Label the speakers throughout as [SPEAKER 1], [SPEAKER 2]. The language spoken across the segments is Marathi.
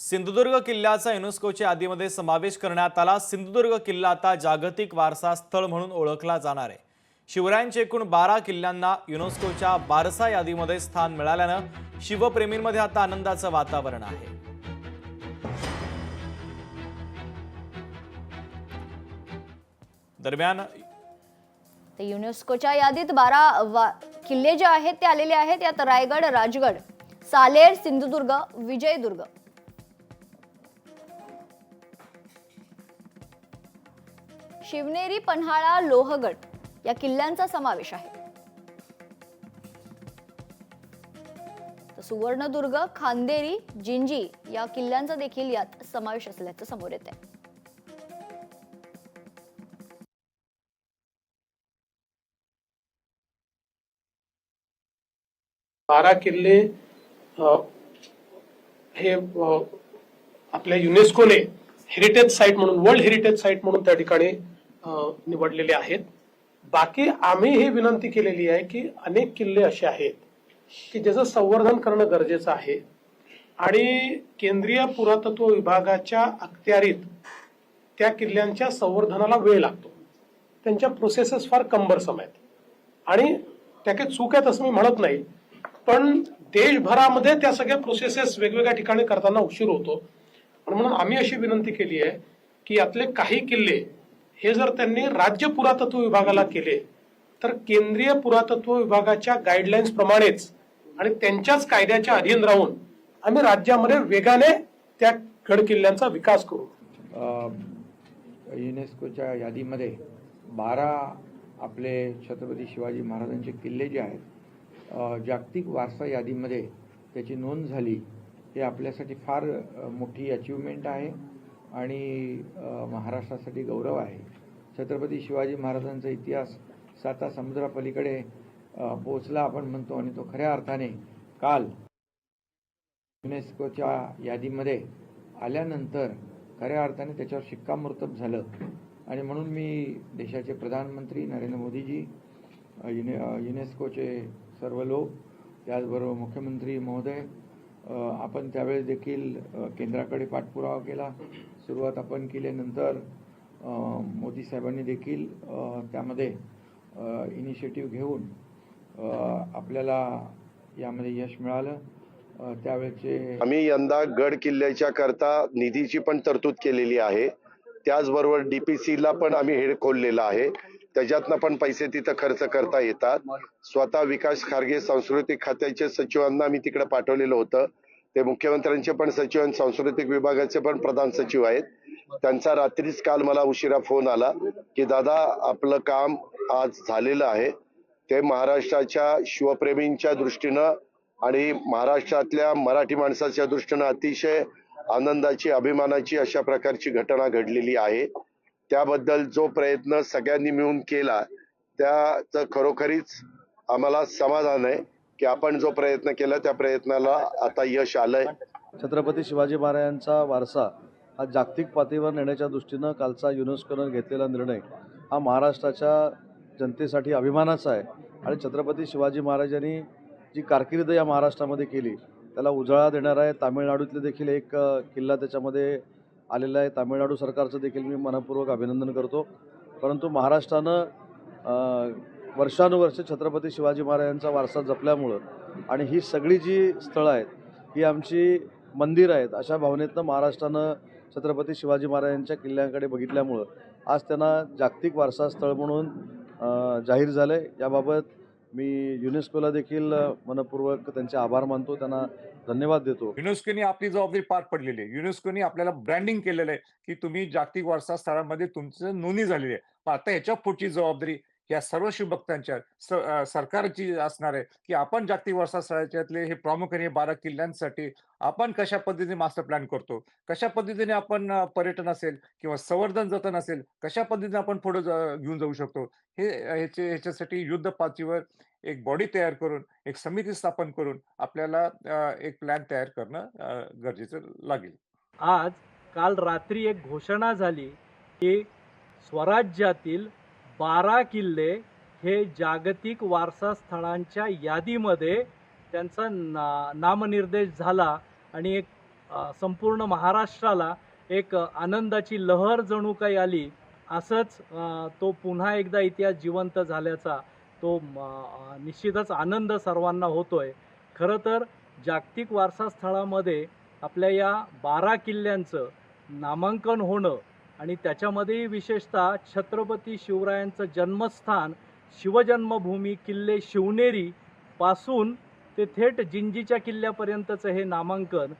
[SPEAKER 1] सिंधुदुर्ग किल्ल्याचा युनेस्कोच्या यादीमध्ये समावेश करण्यात आला। सिंधुदुर्ग किल्ला आता जागतिक वारसा स्थळ म्हणून ओळखला जाणार आहे। शिवरायांच्या एकूण 12 किल्ल्यांना युनेस्कोच्या वारसा यादीमध्ये स्थान मिळाल्यानं शिवप्रेमींमध्ये आता आनंदाचं वातावरण आहे। दरम्यान
[SPEAKER 2] युनेस्कोच्या यादीत 12 किल्ले जे आहेत ते आलेले आहेत। यात रायगड, राजगड, सालेर, सिंधुदुर्ग, विजयदुर्ग, शिवनेरी, पन्हाळा, लोहगड या किल्ल्यांचा समावेश आहे। सुवर्णदुर्ग, खांदेरी, जिंजी या किल्ल्यांचा देखील यात समावेश असल्याचं समोर येत आहे।
[SPEAKER 3] 12 किल्ले हे आपल्या युनेस्कोने हेरिटेज साईट म्हणून, वर्ल्ड हेरिटेज साईट म्हणून त्या ठिकाणी निवडलेले आहेत। बाकी आम्ही ही विनंती केलेली आहे की अनेक किल्ले असे आहेत की ज्याचं संवर्धन करणं गरजेचं आहे आणि केंद्रीय पुरातत्व विभागाच्या अखत्यारीत त्या किल्ल्यांच्या संवर्धनाला वेळ लागतो। त्यांच्या प्रोसेसेस फार कंबरसम आहेत आणि त्या काही चूक आहेत असं मी म्हणत नाही, पण देशभरामध्ये त्या सगळ्या प्रोसेसेस वेगवेगळ्या ठिकाणी करताना उशीर होतो। म्हणून आम्ही अशी विनंती केली आहे की यातले काही किल्ले हे जर त्यांनी राज्य पुरातत्व विभागाला केले तर केंद्रीय पुरातत्व विभागाच्या गाईडलाईन्स प्रमाणेच आणि त्यांच्याच कायद्याच्या अधीन राहून आम्ही राज्यामध्ये वेगाने त्या गड किल्ल्यांचा विकास करू।
[SPEAKER 4] युनेस्कोच्या यादीमध्ये 12 आपले छत्रपती शिवाजी महाराजांचे किल्ले जे आहेत जागतिक वारसा यादीमध्ये त्याची नोंद झाली, हे आपल्यासाठी फार मोठी अचीवमेंट आहे आणि महाराष्ट्रासाठी गौरव आहे। छत्रपती शिवाजी महाराजांचा इतिहास 7 समुद्रापलीकडे पोहोचला आपण म्हणतो आणि तो खऱ्या अर्थाने काल युनेस्कोच्या यादीमध्ये आल्यानंतर खऱ्या अर्थाने त्याच्यावर शिक्कामोर्तब झालं आणि म्हणून मी देशाचे प्रधानमंत्री नरेंद्र मोदीजी, युनेस्कोचे सर्व लोक, त्याचबरोबर मुख्यमंत्री महोदय, आपण त्यावेळेस देखील केंद्राकडे पाठपुरावा केला। सुरुवात आपण केल्यानंतर मोदी साहेबांनी देखील त्यामध्ये इनिशिएटिव्ह घेऊन आपल्याला यामध्ये यश मिळालं। त्यावेळेचे
[SPEAKER 5] आम्ही यंदा गड किल्ल्याच्या करता निधीची पण तरतूद केलेली आहे। त्याचबरोबर डीपीसीला पण आम्ही हेड खोललेला आहे, त्याच्यातनं पण पैसे तिथं खर्च करता येतात। स्वतः विकास खारगे सांस्कृतिक खात्याचे सचिवांना मी तिकडे पाठवलेलं होतं, ते मुख्यमंत्र्यांचे पण सचिव आणि सांस्कृतिक विभागाचे पण प्रधान सचिव आहेत। त्यांचा रात्रीच काल मला उशिरा फोन आला की दादा आपलं काम आज झालेलं आहे। ते महाराष्ट्राच्या शिवप्रेमींच्या दृष्टीनं आणि महाराष्ट्रातल्या मराठी माणसाच्या दृष्टीनं अतिशय आनंदाची, अभिमानाची अशा प्रकारची घटना घडलेली आहे। त्याबद्दल जो प्रयत्न सगळ्यांनी मिळून केला त्याचं खरोखरीच आम्हाला समाधान आहे की आपण जो प्रयत्न केला त्या प्रयत्नाला आता यश आलंय।
[SPEAKER 6] छत्रपती शिवाजी महाराजांचा वारसा हा जागतिक पातळीवर नेण्याच्या दृष्टीनं कालचा युनेस्कोनं घेतलेला निर्णय हा महाराष्ट्राच्या जनतेसाठी अभिमानाचा आहे आणि छत्रपती शिवाजी महाराजांनी जी कारकीर्द या महाराष्ट्रामध्ये केली त्याला उजाळा देणारा आहे। तामिळनाडूतले देखील एक किल्ला त्याच्यामध्ये आलेला आहे। तामिळनाडू सरकारचं देखील मी मनपूर्वक अभिनंदन करतो। परंतु महाराष्ट्रानं वर्षानुवर्ष छत्रपती शिवाजी महाराजांचा वारसा जपल्यामुळं आणि ही सगळी जी स्थळं आहेत ही आमची मंदिर आहेत अशा भावनेतनं महाराष्ट्रानं छत्रपती शिवाजी महाराजांच्या किल्ल्यांकडे बघितल्यामुळं आज त्यांना जागतिक वारसा स्थळ म्हणून जाहीर झालं आहे। याबाबत मी युनेस्कोला देखील मनपूर्वक त्यांचे आभार मानतो, त्यांना धन्यवाद देतो।
[SPEAKER 7] युनेस्कोने आपली जबाबदारी पार पडलेली आहे। युनेस्कोने आपल्याला ब्रँडिंग केलेलं आहे की तुम्ही जागतिक वारसा स्थळांमध्ये तुमचं नोंदणी झालेली आहे। पण आता याच्या पुढची जबाबदारी या सर्व शिवभक्तांच्या सरकारची असणार आहे की आपण जागतिक वारसा स्थळाच्यातले हे प्रामुख्याने 12 किल्ल्यांसाठी आपण कशा पद्धतीने मास्टर प्लॅन करतो, कशा पद्धतीने आपण पर्यटन असेल किंवा संवर्धन जतन असेल कशा पद्धतीने आपण पुढे घेऊन जाऊ शकतो, हे ह्याच्यासाठी युद्ध पातळीवर एक बॉडी तयार करून, एक समिती स्थापन करून आपल्याला एक प्लॅन तयार करणं गरजेचं लागेल।
[SPEAKER 8] काल रात्री एक घोषणा झाली की स्वराज्यातील 12 किल्ले हे जागतिक वारसा स्थळांच्या यादीमध्ये त्यांचा नामनिर्देश झाला आणि एक संपूर्ण महाराष्ट्राला एक आनंदाची लहर जणू काही आली, असंच तो पुन्हा एकदा इतिहास जिवंत झाल्याचा तो निश्चितच आनंद सर्वांना होतोय. खरं तर जागतिक वारसा स्थळामध्ये आपल्या या 12 किल्ल्यांचं नामांकन होणं आणि त्याच्यामध्येही विशेषतः छत्रपती शिवरायांचं जन्मस्थान शिवजन्मभूमी किल्ले शिवनेरी पासून ते थेट जिंजीच्या किल्ल्यापर्यंतचं हे नामांकन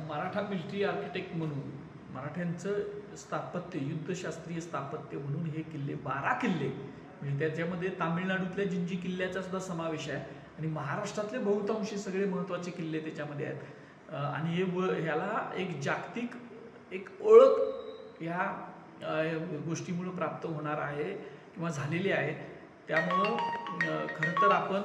[SPEAKER 9] मराठा मिलिटरी आर्किटेक्ट म्हणून मराठ्यांचं स्थापत्य युद्धशास्त्रीय स्थापत्य म्हणून हे किल्ले 12 किल्ले म्हणजे त्याच्यामध्ये तामिळनाडूतल्या जिंजी किल्ल्याचा सुद्धा समावेश आहे आणि महाराष्ट्रातले बहुतांशी सगळे महत्त्वाचे किल्ले त्याच्यामध्ये आहेत आणि ह्याला एक जागतिक एक ओळख ह्या गोष्टीमुळे प्राप्त होणार आहे किंवा झालेली आहे. त्यामुळं खरं तर आपण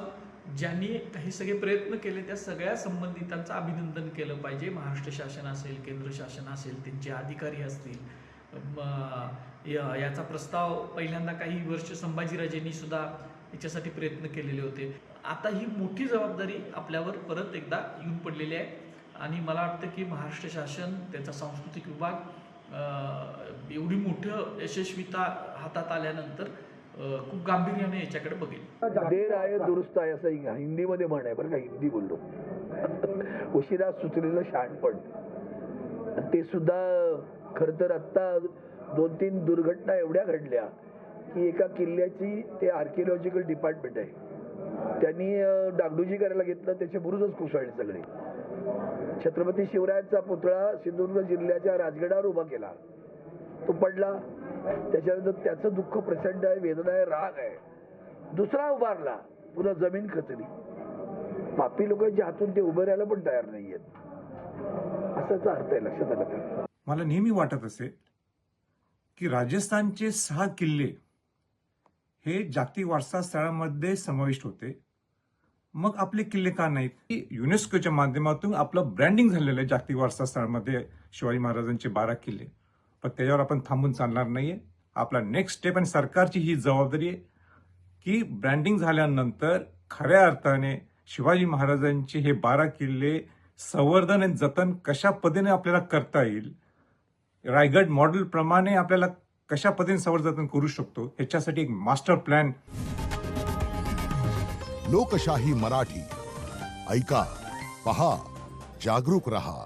[SPEAKER 9] ज्यांनी काही सगळे प्रयत्न केले त्या सगळ्या संबंधितांचं अभिनंदन केलं पाहिजे. महाराष्ट्र शासन असेल, केंद्र शासन असेल, त्यांचे अधिकारी असतील. याचा प्रस्ताव पहिल्यांदा काही वर्ष संभाजीराजेंनी सुद्धा याच्यासाठी प्रयत्न केलेले होते. आता ही मोठी जबाबदारी आपल्यावर परत एकदा येऊन पडलेली आहे आणि मला वाटतं की महाराष्ट्र शासन, त्याचा सांस्कृतिक विभाग एवढी मोठं यशस्वीता हातात आल्यानंतर खूप गांभीर्याने याच्याकडे बघेल.
[SPEAKER 10] देर आहे दुरुस्त आहे असं हिंदीमध्ये म्हण आहे बरं का, हिंदी बोललो. उशिरा सुचलेलं शहाणपण ते सुद्धा खरं तर आत्ता 2-3 दुर्घटना एवढ्या घडल्या की एका किल्ल्याची ते आर्किओलॉजिकल डिपार्टमेंट आहे, त्यांनी डागडुजी करायला घेतलं, त्याचे बुरुजच कोसळले सगळे. छत्रपती शिवरायांचा पुतळा सिंधुदुर्ग जिल्ह्याच्या राजगडावर उभा केला, तो पडला. त्याच्यानंतर त्याचं दुःख प्रचंड आहे, वेदना आहे, राग आहे. दुसरा उभारला, पुन्हा जमीन खचली. पापी लोकांच्या हातून ते उभं राहायला पण तयार नाहीयेत, असाच अर्थ आहे. लक्षात आलं का?
[SPEAKER 7] मला नेहमी वाटत असे की राजस्थानचे 6 किल्ले हे जागतिक वारसा स्थळांमध्ये समाविष्ट होते, मग आपले किल्ले का नाहीत? युनेस्कोच्या माध्यमातून आपलं ब्रँडिंग झालेलं आहे जागतिक वारसा स्थळांमध्ये शिवाजी महाराजांचे 12 किल्ले. पण त्याच्यावर आपण थांबून चालणार नाहीये. आपला नेक्स्ट स्टेप आणि सरकारची ही जबाबदारी आहे की ब्रँडिंग झाल्यानंतर खऱ्या अर्थाने शिवाजी महाराजांचे हे 12 किल्ले संवर्धन आणि जतन कशा पद्धतीने आपल्याला करता येईल, रायगड मॉडेल प्रमाणे आपल्याला कशा पद्धतीने संवर्धन करू शकतो, ह्याच्यासाठी एक मास्टर प्लॅन.
[SPEAKER 11] लोकशाही मराठी ऐका, पहा, जागरूक रहा.